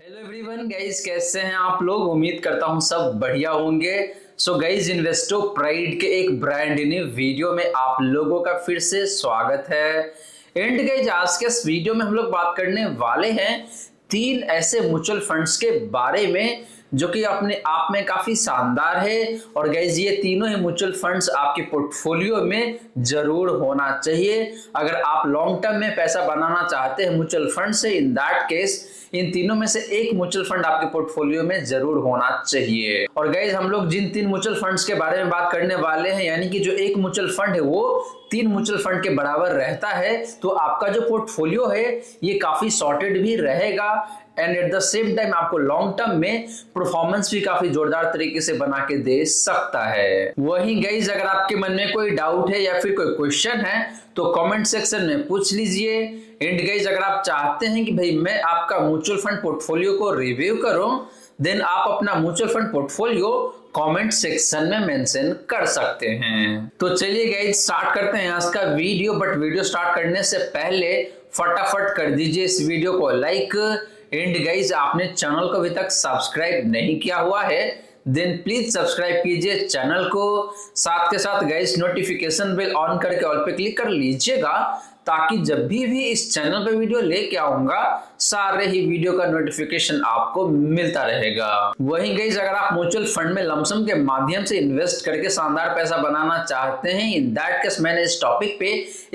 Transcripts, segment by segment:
Hello everyone guys, कैसे हैं आप लोग। उम्मीद करता हूं सब बढ़िया होंगे। सो गाइस, इन्वेस्टो प्राइड के एक ब्रांड न्यू वीडियो में आप लोगों का फिर से स्वागत है। एंड गाइस, आज के इस वीडियो में हम लोग बात करने वाले हैं तीन ऐसे म्यूचुअल फंड्स के बारे में जो कि अपने आप में काफी शानदार है। और गाइज, ये तीनों ही म्यूचुअल फंड्स आपके पोर्टफोलियो में जरूर होना चाहिए। अगर आप लॉन्ग टर्म में पैसा बनाना चाहते हैं म्यूचुअल फंड से, इन दैट केस इन तीनों में से एक म्यूचुअल फंड आपके पोर्टफोलियो में जरूर होना चाहिए। और गाइज, हम लोग जिन तीन म्यूचुअल फंड्स के बारे में बात करने वाले हैं, यानी कि जो एक म्यूचुअल फंड है वो तीन म्यूचुअल फंड के बराबर रहता है, तो आपका जो पोर्टफोलियो है ये काफी सॉर्टेड भी रहेगा and at the same time आपको लॉन्ग टर्म में परफॉर्मेंस भी काफी जोरदार तरीके से बना के दे सकता है। वहीं गाइज, अगर आपके मन में कोई डाउट है या फिर कोई क्वेश्चन है तो कमेंट सेक्शन में पूछ लीजिए। एंड गाइज, अगर आप चाहते हैं कि भाई मैं आपका म्यूचुअल फंड पोर्टफोलियो को रिव्यू करूं, देन आप अपना mutual fund portfolio comment section में मेंशन कर सकते हैं। तो चलिए गाइज, स्टार्ट करते हैं आज का वीडियो। बट वीडियो स्टार्ट करने से पहले फटाफट कर दीजिए इस वीडियो को लाइक। एंड गाइज, आपने चैनल को अभी तक सब्सक्राइब नहीं किया हुआ है देन प्लीज सब्सक्राइब कीजिए चैनल को। साथ के साथ गाइज, नोटिफिकेशन बेल ऑन करके ऑल पे क्लिक कर लीजिएगा, ताकि जब भी इस चैनल पे वीडियो लेके आऊंगा सारे ही वीडियो का नोटिफिकेशन आपको मिलता रहेगा। वहीं गाइस, अगर आप म्यूचुअल फंड में लमसम के माध्यम से इन्वेस्ट करके शानदार पैसा बनाना चाहते हैं, इन दैट केस मैंने इस टॉपिक पे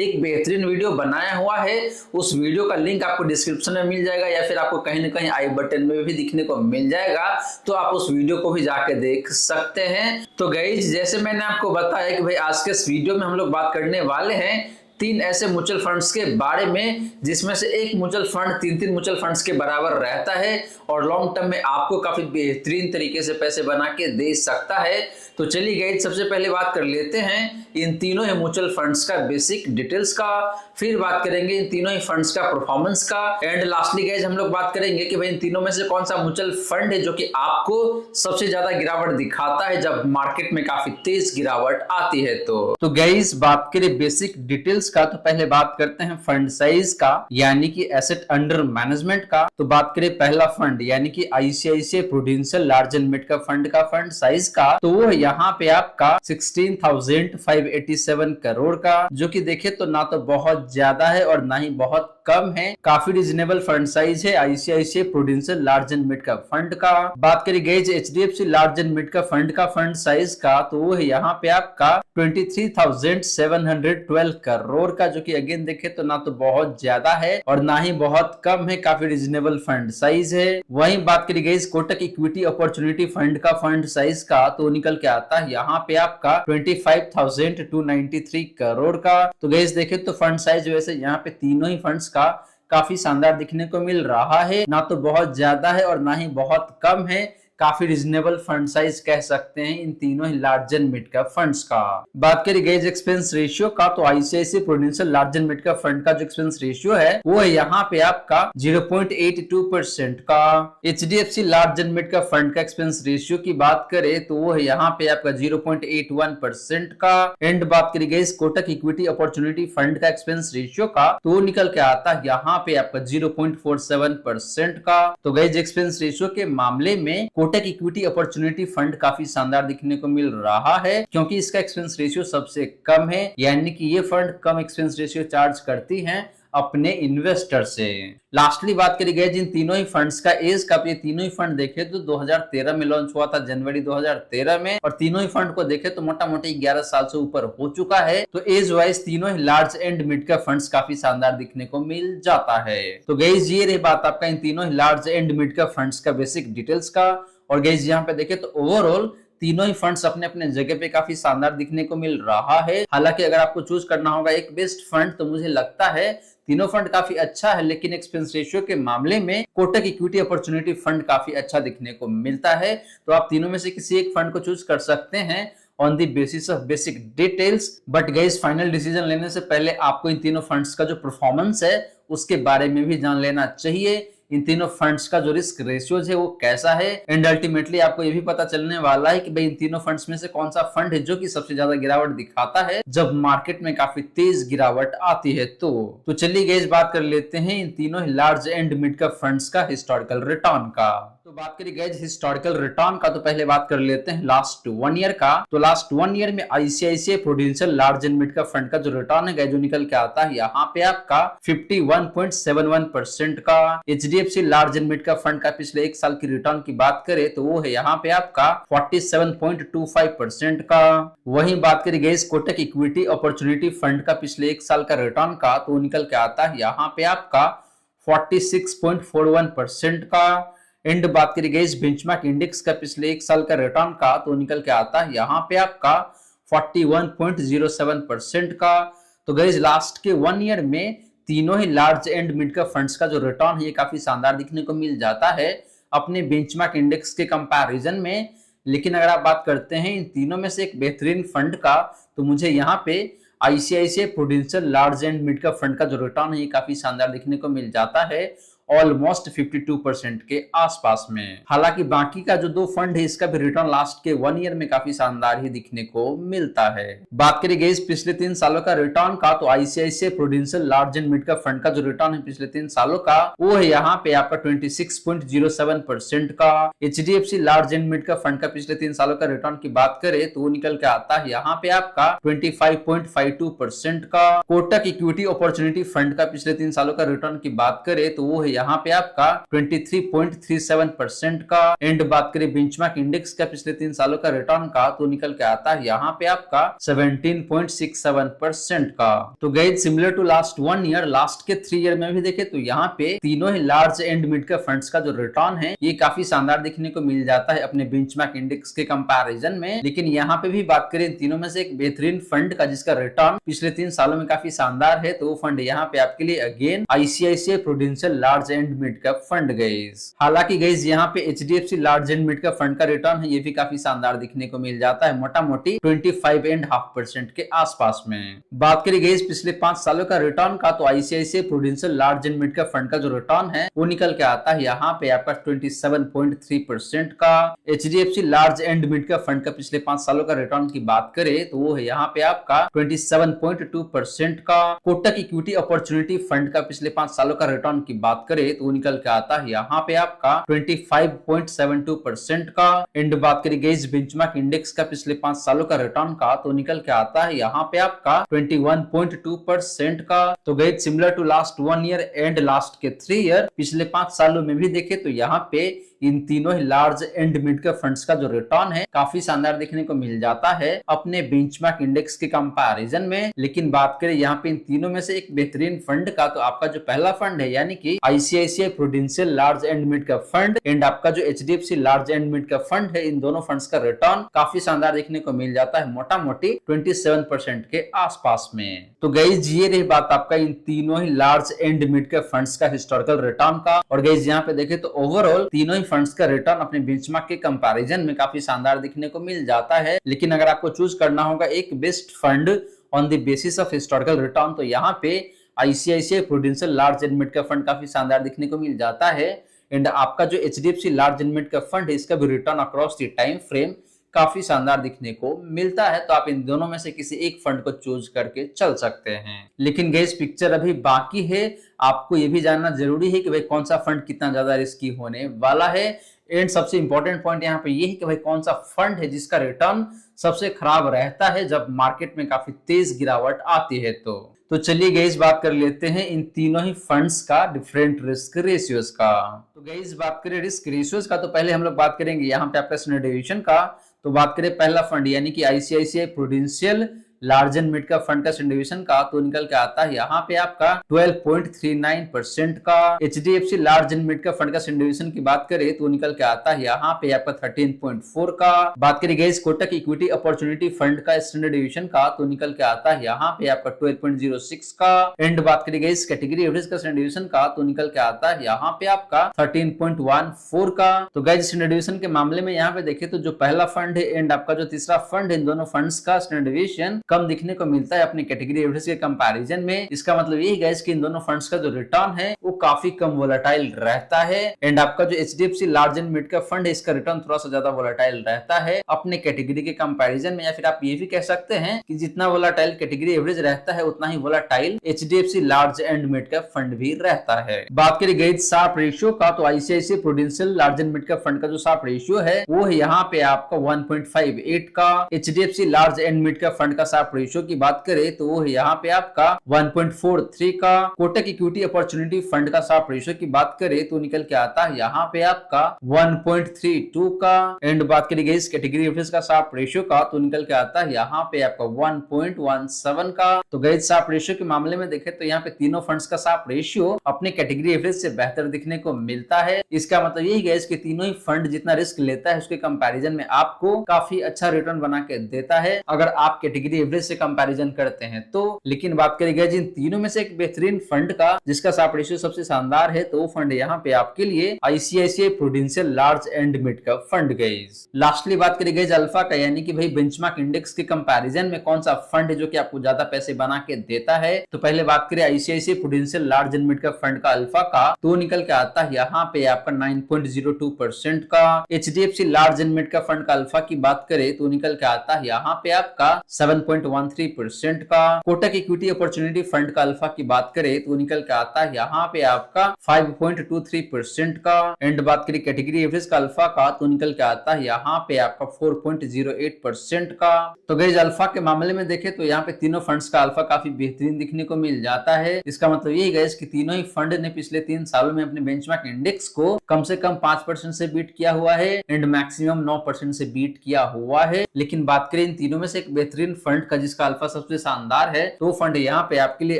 एक बेहतरीन वीडियो बनाया हुआ है। उस वीडियो का लिंक आपको डिस्क्रिप्शन में मिल जाएगा या फिर आपको कहीं ना कहीं आई बटन में भी दिखने को मिल जाएगा, तो आप उस वीडियो को भी जाके देख सकते हैं। तो गाइस, जैसे मैंने आपको बताया कि भाई आज के इस वीडियो में हम लोग बात करने वाले हैं तीन ऐसे म्यूचुअल फंड्स के बारे में जिसमें से एक म्यूचुअल फंड तीन म्यूचुअल फंड्स के बराबर रहता है और लॉन्ग टर्म में आपको काफी बेहतरीन तरीके से पैसे बना के दे सकता है। तो चलिए गाइस, सबसे पहले बात कर लेते हैं इन तीनों ही म्यूचुअल फंड्स का बेसिक डिटेल्स का, फिर बात करेंगे इन तीनों ही फंड्स का परफॉर्मेंस का, एंड लास्टली गाइस हम लोग बात करेंगे कि भाई इन तीनों में से कौन सा म्यूचुअल फंड है जो कि आपको सबसे ज्यादा गिरावट दिखाता है जब मार्केट में काफी तेज गिरावट आती है। तो गाइस, बात करें बेसिक डिटेल्स का, तो पहले बात करते हैं फंड साइज का, यानी कि एसेट अंडर मैनेजमेंट का। तो बात करें पहला फंड यानी कि ICICI prudential large and mid का फंड साइज का, तो वो यहाँ पे आपका 16,587 करोड़ का, जो कि देखे तो ना तो बहुत ज्यादा है और ना ही बहुत कम है। काफी रिजनेबल फंड साइज है ICICI prudential large and mid का फंड का। बात करें guys HDFC large and mid का फंड साइज का, तो वो है यहाँ पे आपका 23,712 करोड़ का, जो कि अगेन देखे तो ना तो बहुत ज्यादा है और ना ही बहुत कम है। काफी रिजनेबल फंड साइज है। वहीं बात करी guys Kotak equity opportunity fund का फंड साइज का, तो निकल के आता है यहाँ पे आपका 25,293 करोड़ का। तो गाइस देखे तो फंड साइज वैसे यहाँ पे तीनों ही फंड्स का काफी शानदार दिखने को मिल रहा है, ना तो बहुत ज्यादा है और ना ही बहुत कम है। काफी रिजनेबल फंड साइज कह सकते हैं इन तीनों ही large and mid cap funds का। बात करें गाइस एक्सपेंस रेशियो का, तो ICICI prudential large and mid cap fund का जो एक्सपेंस रेशियो है वो है यहाँ पे आपका 0.82% का। HDFC large and mid cap fund का एक्सपेंस रेशियो की बात करें तो वो है यहाँ पे आपका 0.81% का। एंड बात करें guys Kotak equity opportunity fund का एक्सपेंस रेशियो का, तो वो निकल के आता है यहाँ पे आपका 0.47% का। तो गाइस एक्सपेंस रेशियो के मामले में कोटक इक्विटी अपॉर्चुनिटी फंड काफी शानदार दिखने को मिल रहा है, क्योंकि इसका एक्सपेंस रेशियो सबसे कम है, यानी कि ये फंड कम एक्सपेंस रेशियो चार्ज करती हैं अपने इन्वेस्टर से। लास्टली बात करी गई जिन तीनों ही फंड्स का एज का, ये तीनों ही फंड देखे तो 2013 में लॉन्च हुआ था, जनवरी 2013 में, और तीनों ही फंड को देखे तो मोटा मोटी 11 साल से ऊपर हो चुका है। तो एज वाइज तीनों ही large and mid cap funds काफी शानदार दिखने को मिल जाता है। तो गाइस, ये रही बात आपका इन तीनों ही large and mid cap funds का बेसिक डिटेल्स का। और गाइस, यहाँ पे देखे तो ओवरऑल तीनों ही फंड्स अपने अपने जगह पे काफी शानदार दिखने को मिल रहा है। हालांकि अगर आपको चूज करना होगा एक बेस्ट फंड, तो मुझे लगता है तीनों फंड काफी अच्छा है, लेकिन एक्सपेंस रेशियो के मामले में कोटक इक्विटी अपॉर्चुनिटी फंड काफी अच्छा दिखने को मिलता है। तो आप तीनों में से किसी एक फंड को चूज कर सकते हैं on the basis of basic details. But guys, final decision लेने से पहले आपको इन तीनों फंड्स का जो परफॉर्मेंस है उसके बारे में भी जान लेना चाहिए, इन तीनों फंड्स का जो रिस्क रेशियोज है वो कैसा है, एंड अल्टीमेटली आपको ये भी पता चलने वाला है कि भाई इन तीनों फंड्स में से कौन सा फंड है जो कि सबसे ज्यादा गिरावट दिखाता है जब मार्केट में काफी तेज गिरावट आती है। तो चलिए गाइस बात कर लेते हैं इन तीनों large and mid cap funds का हिस्टोरिकल रिटर्न का। तो बात करिए गाइस हिस्टोरिकल रिटर्न का, तो पहले बात कर लेते हैं लास्ट 1 ईयर का। तो लास्ट 1 ईयर में ICICI prudential large and mid cap fund का जो रिटर्न है गाइस जो निकल के आता है यहाँ पे आपका 51.71% का। HDFC large and mid cap fund का पिछले एक साल की रिटर्न की बात करें तो वो है यहाँ पे आपका 47.25% का। वहीं बात करिए guys Kotak equity opportunity fund का पिछले एक साल का रिटर्न का, तो निकल के आता है यहाँ पे आपका 46.41% का। एंड बात करिए गाइस बेंचमार्क इंडेक्स का पिछले एक साल का रिटर्न का, तो निकल के आता है यहाँ पे आपका 41.07% का। तो गाइस लास्ट के 1 ईयर में तीनों ही large and mid cap funds का जो रिटर्न है ये काफी शानदार दिखने को मिल जाता है अपने बेंचमार्क इंडेक्स के कंपैरिजन में। लेकिन अगर आप बात करते हैं इन तीनों में से एक बेहतरीन फंड का, तो मुझे यहाँ पे ICICI prudential large and mid cap fund का जो रिटर्न है ये काफी शानदार दिखने को मिल जाता है ऑलमोस्ट 52% के आसपास में। हालांकि बाकी का जो 2 फंड है इसका भी रिटर्न लास्ट के 1 ईयर में काफी शानदार ही दिखने को मिलता है। बात करें गाइस पिछले 3 सालों का रिटर्न का, तो ICICI prudential large and mid cap fund का जो रिटर्न है पिछले 3 सालों का वो है यहाँ पे आपका 26.07% का। HDFC large and mid cap fund का पिछले 3 सालों का रिटर्न की बात करें तो वो निकल के आता है यहाँ पे आपका 25.52% का। कोटक इक्विटी अपॉर्चुनिटी फंड का पिछले 3 सालों का रिटर्न की बात करें तो वो है यहाँ पे आपका 23.37% का। एंड बात करें बेंचमार्क इंडेक्स का पिछले 3 सालों का रिटर्न का, तो निकल के आता है यहाँ पे आपका 17.67% का। तो guys similar to last 1 year, last के 3 ईयर में भी देखे तो यहाँ पे तीनों ही large and mid cap funds का जो रिटर्न है ये काफी शानदार देखने को मिल जाता है अपने बेंचमार्क इंडेक्स के कंपैरिजन में। लेकिन यहाँ पे भी बात करें तीनों में से एक बेहतरीन फंड का जिसका रिटर्न पिछले 3 सालों में काफी शानदार है, तो वो फंड यहाँ पे आपके लिए again ICICI prudential large and mid cap fund guys. हालांकि गाइस यहाँ पे HDFC large and mid cap fund का रिटर्न है ये भी काफी शानदार दिखने को मिल जाता है मोटा मोटी 25.5% के आसपास में। बात करिए गाइस पिछले 5 सालों का रिटर्न का, तो ICICI prudential large and mid cap fund का जो रिटर्न है वो निकल के आता है यहाँ पे आपका 27.3% का। HDFC large and mid cap fund का पिछले 5 सालों का रिटर्न की बात करें तो वो है यहाँ पे आपका 27.2% का। कोटक इक्विटी अपॉर्चुनिटी फंड का पिछले 5 सालों का रिटर्न की बात करें तो निकल के आता है यहाँ पे आपका 25.72% का। एंड बात करिए गाइस बेंचमार्क इंडेक्स का पिछले 5 सालों का रिटर्न का, तो निकल के आता है यहाँ पे आपका 21.2% का। तो guys similar to last 1 year and last के 3 ईयर, पिछले 5 सालों में भी देखे तो यहाँ पे इन तीनों ही large and mid cap funds का जो रिटर्न है काफी शानदार देखने को मिल जाता है अपने बेंचमार्क इंडेक्स के कंपैरिजन में। लेकिन बात करें यहाँ पे इन तीनों में से एक बेहतरीन फंड का, तो आपका जो पहला फंड है यानी कि ICICI prudential large and mid cap fund and आपका जो HDFC large and mid cap fund है, इन दोनों फंड्स का रिटर्न काफी शानदार देखने को मिल जाता है मोटा मोटी 27% के आसपास में। तो गाइस ये रही बात आपका इन तीनों ही large and mid cap funds का हिस्टोरिकल रिटर्न का। और गाइस यहाँ पे देखे तो ओवरऑल तीनों ही फंड्स का रिटर्न अपने बेंचमार्क के कंपैरिजन में काफी शानदार दिखने को मिल जाता है। लेकिन अगर आपको चूज करना होगा एक best fund on the basis of historical return, तो यहाँ पे ICICI prudential large and mid cap fund काफी शानदार दिखने को मिल जाता है। एंड आपका जो HDFC large and mid cap fund है इसका भी return across the time frame काफी शानदार दिखने को मिलता है। तो आप इन दोनों में से किसी एक फंड को चूज करके चल सकते हैं। लेकिन गाइस पिक्चर अभी बाकी है, आपको ये भी जानना जरूरी है कि भाई कौन सा फंड कितना ज्यादा रिस्की होने वाला है। एंड सबसे इंपॉर्टेंट पॉइंट यहाँ पे ये है कि भाई कौन सा फंड है जिसका रिटर्न सबसे खराब रहता है जब मार्केट में काफी तेज गिरावट आती है। तो चलिए गाइस बात कर लेते हैं इन तीनों ही फंड्स का डिफरेंट रिस्क रेशियोज का। तो गाइस बात करें रिस्क रेशियोज का, तो पहले हम लोग बात करेंगे यहाँ पे आपका स्टैंडर्ड डेविएशन का। तो बात करें पहला फंड यानी कि ICICI prudential large and mid cap fund का डिवीजन का, तो निकल के आता है यहाँ पे आपका 12.39% का। HDFC large and mid cap fund का डिवीजन की बात करें तो निकल के आता है यहाँ पे आपका 13.4 का। बात करें guys Kotak equity opportunity fund का स्टैंडर्ड डिवीजन का, तो निकल के आता है यहाँ पे आपका 12.06 का। एंड बात करें गाइस कैटेगरी एवरेज का स्टैंडर्ड डिवीजन का, तो निकल के आता है यहाँ पे आपका 13.14 का। तो गाइस स्टैंडर्ड डिवीजन के मामले में यहाँ पे देखें तो जो पहला फंड है एंड आपका जो तीसरा फंड है, इन दोनों फंड्स का स्टैंडर्ड डिवीजन कम दिखने को मिलता है अपने कैटेगरी एवरेज के कंपैरिजन में। इसका मतलब यही गाइस कि इन दोनों फंड्स का जो रिटर्न है वो काफी कम वोलेटाइल रहता है। एंड आपका जो HDFC large and mid cap fund है इसका रिटर्न थोड़ा सा ज्यादा वोलेटाइल रहता है अपने कैटेगरी के कंपैरिजन में। या फिर आप ये भी कह सकते हैं कि जितना वोलेटाइल कैटेगरी एवरेज रहता है उतना ही volatile HDFC large and mid cap fund भी रहता है। बात करें गाइस शार्प रेशियो का, तो ICICI prudential large and mid cap fund का जो शार्प रेशियो है वो है यहाँ पे आपका 1.58 का। HDFC large and mid cap fund का शार्प रेशियो की बात करें तो वो है यहाँ पे आपका 1.43 का। कोटक इक्विटी अपॉर्चुनिटी फंड का शार्प रेशियो की बात करें तो निकल के आता है यहाँ पे आपका 1.32 का। एंड बात करें गाइस कैटेगरी एवरेज का शार्प रेशियो का तो निकल के आता है यहाँ पे आपका 1.17 का। तो गाइस शार्प रेशियो के मामले में देखें तो यहाँ पे तीनों फंड्स का शार्प रेशियो अपने कैटेगरी एवरेज से बेहतर दिखने को मिलता है। इसका मतलब यही गाइस कि तीनों ही फंड जितना रिस्क लेता है उसके कंपैरिजन में आपको काफी अच्छा रिटर्न बना के देता है अगर आप कैटेगरी एवरेज से कंपैरिजन करते हैं तो। लेकिन बात करें गाइस इन तीनों में से एक बेहतरीन फंड का जिसका शार्प रेशियो सबसे शानदार है तो वो फंड यहाँ पे आपके लिए ICICI prudential large and mid cap fund guys. Lastly बात करें गाइस अल्फा का, यानी कि भाई बेंचमार्क इंडेक्स के कंपैरिजन में कौन सा फंड है जो कि आपको ज्यादा पैसे बना के देता है। तो पहले बात करें ICICI prudential large and mid cap fund का अल्फा का, तो निकल के आता है यहाँ पे आपका 9.02% का। HDFC large and mid cap fund का अल्फा की बात करें तो निकल के आता है यहाँ पे आपका 7.13% का। कोटक इक्विटी अपॉर्चुनिटी फंड का अल्फा की बात करें तो निकल के आता है यहाँ पे आपका 5.23% का। एंड बात करें कैटेगरी एवरेज का अल्फा का तो निकल के आता है यहाँ पे आपका 4.08% का। तो गाइस अल्फा के मामले में देखें तो यहाँ पे तीनों फंड्स का अल्फा काफी बेहतरीन दिखने को मिल जाता है। इसका मतलब यही गाइस कि तीनों ही फंड ने पिछले 3 सालों में अपने बेंचमार्क इंडेक्स को कम से कम 5% से बीट किया हुआ है एंड मैक्सिमम 9% से बीट किया हुआ है। लेकिन बात करें इन तीनों में से एक बेहतरीन फंड का जिसका अल्फा सबसे शानदार है तो फंड यहाँ पे आपके लिए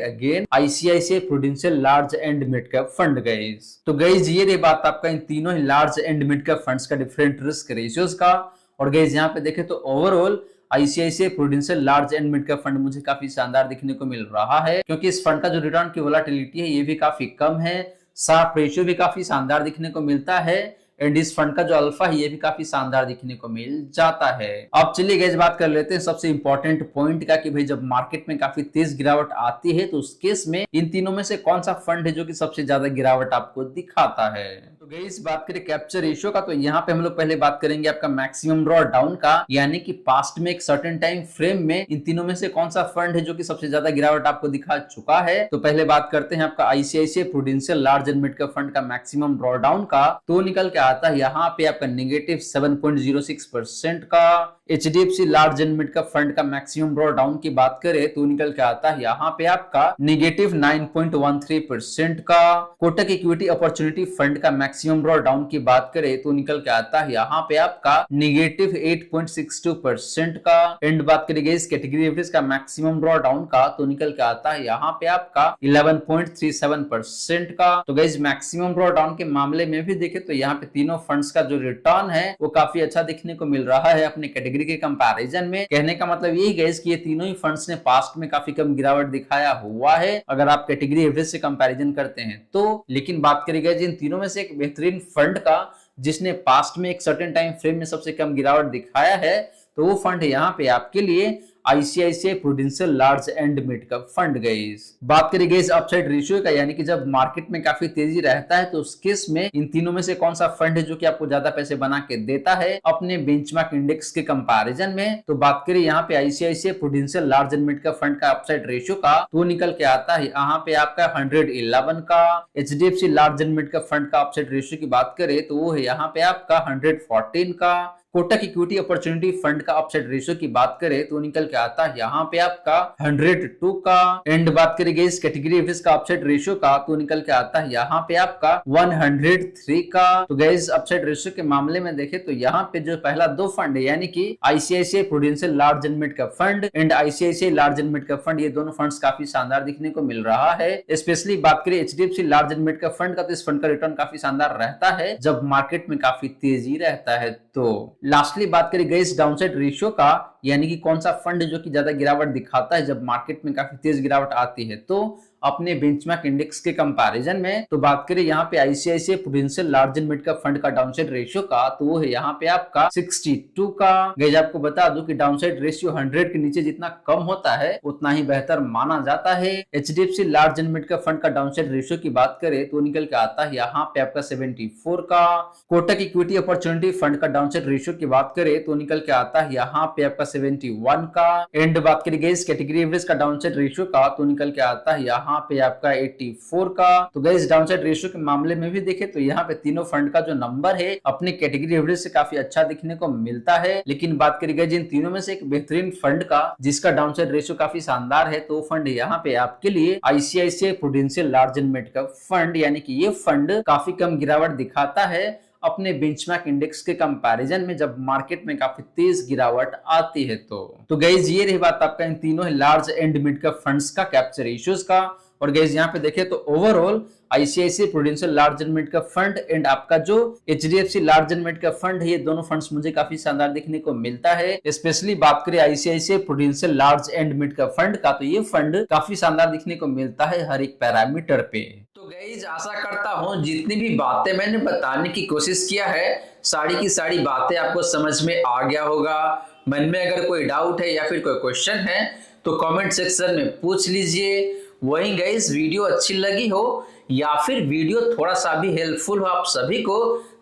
again ICICI prudential large and mid cap fund guys. तो गाइस ये रही बात आपका इन तीनों ही large and mid cap funds का डिफरेंट रिस्क रेशियोज का। और गाइस यहाँ पे देखें तो overall ICICI prudential large and mid cap fund मुझे काफी शानदार दिखने को मिल रहा है क्योंकि इस फंड का जो रिटर्न की वोलेटिलिटी है ये भी काफी कम है, शार्प रेशियो भी काफी शानदार दिखने को मिलता है एंड इस फंड का जो अल्फा है ये भी काफी शानदार दिखने को मिल जाता है। अब चलिए गाइस बात कर लेते हैं सबसे इंपॉर्टेंट पॉइंट का कि भाई जब मार्केट में काफी तेज गिरावट आती है तो उस केस में इन तीनों में से कौन सा फंड है जो कि सबसे ज्यादा गिरावट आपको दिखाता है। तो गाइस बात करें कैप्चर रेशियो का, तो यहाँ पे हम लोग पहले बात करेंगे आपका मैक्सिमम ड्रॉ डाउन का, यानी कि पास्ट में एक सर्टेन टाइम फ्रेम में इन तीनों में से कौन सा फंड है जो कि सबसे ज्यादा गिरावट आपको दिखा चुका है। तो पहले बात करते हैं आपका ICICI prudential large and mid cap fund का मैक्सिमम ड्रॉ डाउन का, तो निकल के आता है यहाँ पे आपका नेगेटिव 7.06% का। HDFC large and mid cap fund का मैक्सिमम ड्रॉ डाउन की बात करें तो निकल के आता है यहाँ पे आपका नेगेटिव 9.13% का। कोटक इक्विटी अपॉर्चुनिटी फंड का मैक्सिमम ड्रॉ डाउन की बात करें तो निकल के आता है यहाँ पे आपका नेगेटिव 8.62% का। एंड बात करेंगे इस कैटेगरी एवरेज का मैक्सिमम ड्रॉ डाउन का तो निकल के आता है यहाँ पे आपका 11.37% का। तो गाइस मैक्सिमम ड्रॉ डाउन के मामले में भी देखें तो यहाँ पे तीनों फंड्स का जो रिटर्न है वो काफी अच्छा दिखने को मिल रहा है अपने कैटेगरी के कंपैरिजन में। कहने का मतलब यही गाइस कि ये तीनों ही फंड्स ने पास्ट में काफी कम गिरावट दिखाया हुआ है अगर आप कैटेगरी एवरेज से कंपैरिजन करते हैं तो। लेकिन बात करेंगे इन तीनों में से एक बेहतरीन फंड का जिसने पास्ट में एक सर्टेन टाइम फ्रेम में सबसे कम गिरावट दिखाया है तो वो फंड है यहाँ पे आपके लिए ICICI prudential large and mid cap fund guys. बात करें गाइस अपसाइड रेशियो का, यानी कि जब मार्केट में काफी तेजी रहता है तो उस केस में इन तीनों में से कौन सा फंड है जो कि आपको ज्यादा पैसे बना के देता है अपने बेंचमार्क इंडेक्स के कंपैरिजन में। तो बात करें यहाँ पे ICICI prudential large and mid cap fund का अपसाइड रेशियो का, तो निकल के आता है यहाँ पे आपका 111 का। HDFC large and mid cap fund का अपसाइड रेशियो की बात करें तो वो है यहाँ पे आपका 114 का। कोटक इक्विटी अपॉर्चुनिटी फंड का अपसाइड रेशियो की बात करें तो निकल के आता है यहाँ पे आपका 102 का। एंड बात करेंगे इस कैटेगरी एवरेज का अपसाइड रेशियो का तो निकल के आता है यहाँ पे आपका 103 का। तो गाइस अपसाइड रेशियो के मामले में देखें तो यहाँ पे जो पहला दो फंड है यानी कि ICICI prudential large and mid cap fund and ICICI large and mid cap fund, ये दोनों फंड्स काफी शानदार दिखने को मिल रहा है। स्पेशली बात करें HDFC large and mid cap fund का तो इस फंड का रिटर्न काफी शानदार रहता है जब मार्केट में काफी तेजी रहता है। तो लास्टली बात करें गाइस डाउनसाइड रेशियो का, यानी कि कौन सा फंड जो कि ज्यादा गिरावट दिखाता है जब मार्केट में काफी तेज गिरावट आती है। तो अपने बेंचमार्क इंडेक्स के कंपैरिजन में। तो बात करें यहाँ पे ICICI prudential large and mid cap fund का डाउनसाइड रेशियो का, तो वो है यहाँ पे आपका 62 का। गाइस आपको बता दूं कि डाउनसाइड रेशियो 100 के नीचे जितना कम होता है उतना ही बेहतर माना जाता है। HDFC large and mid cap fund का डाउनसाइड रेशियो की बात करें तो निकल के आता है यहाँ पे आपका 74 का। कोटक इक्विटी अपॉर्चुनिटी फंड का डाउनसाइड रेशियो की बात करें तो निकल के आता है यहाँ पे आपका 71 का। एंड बात करें गाइस कैटेगरी एवरेज का डाउनसाइड रेशियो का, तो निकल के आता है यहाँ पे आपका 84 का। तो गाइस डाउनसाइड रेशियो के मामले में भी देखें तो यहाँ पे तीनों फंड का जो नंबर है अपने कैटेगरी एवरेज से काफी अच्छा दिखने को मिलता है। लेकिन बात करें गाइस जिन तीनों में से एक बेहतरीन फंड का जिसका डाउनसाइड रेशियो काफी शानदार है, तो फंड यहाँ पे आपके लिए ICICI prudential large and mid cap fund, यानी कि ये फंड काफी कम गिरावट दिखाता है अपने बेंचमार्क इंडेक्स के कंपैरिजन में जब मार्केट में काफी तेज गिरावट आती है। तो गाइस ये रही बात आपका इन तीनों large and mid cap funds का कैप्चर रेशियोज का। और गाइस यहाँ पे देखें तो overall ICICI prudential large and mid cap fund and आपका जो HDFC large and mid cap fund है, ये दोनों फंड्स मुझे काफी शानदार देखने को मिलता है। स्पेशली बात करें ICICI prudential large and mid cap fund का, तो ये फंड काफी शानदार दिखने को मिलता है हर एक पैरामीटर पे। तो गाइस आशा करता हूँ जितनी भी बातें मैंने बताने की कोशिश किया है सारी की सारी बातें आपको समझ में आ गया होगा। मन में अगर कोई डाउट है या फिर कोई क्वेश्चन है तो कमेंट सेक्शन में पूछ लीजिए। वहीं गाइस वीडियो अच्छी लगी हो या फिर वीडियो थोड़ा सा भी हेल्पफुल हो आप सभी को,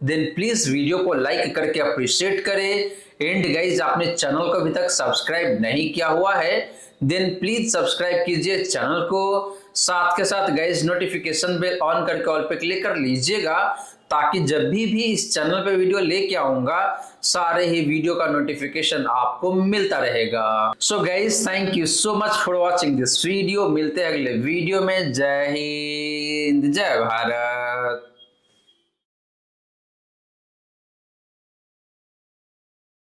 देन प्लीज वीडियो को लाइक करके अप्रिशिएट करें। एंड गाइस आपने चैनल को अभी तक सब्सक्राइब नहीं किया हुआ है देन प्लीज सब्सक्राइब कीजिए चैनल को। साथ के साथ गाइस नोटिफिकेशन बेल ऑन करके ऑल पे क्लिक कर लीजिएगा ताकि जब भी इस चैनल पे वीडियो लेके आऊंगा सारे ही वीडियो का नोटिफिकेशन आपको मिलता रहेगा। So guys thank you so much for watching this video. मिलते हैं अगले वीडियो में। जय हिंद जय भारत।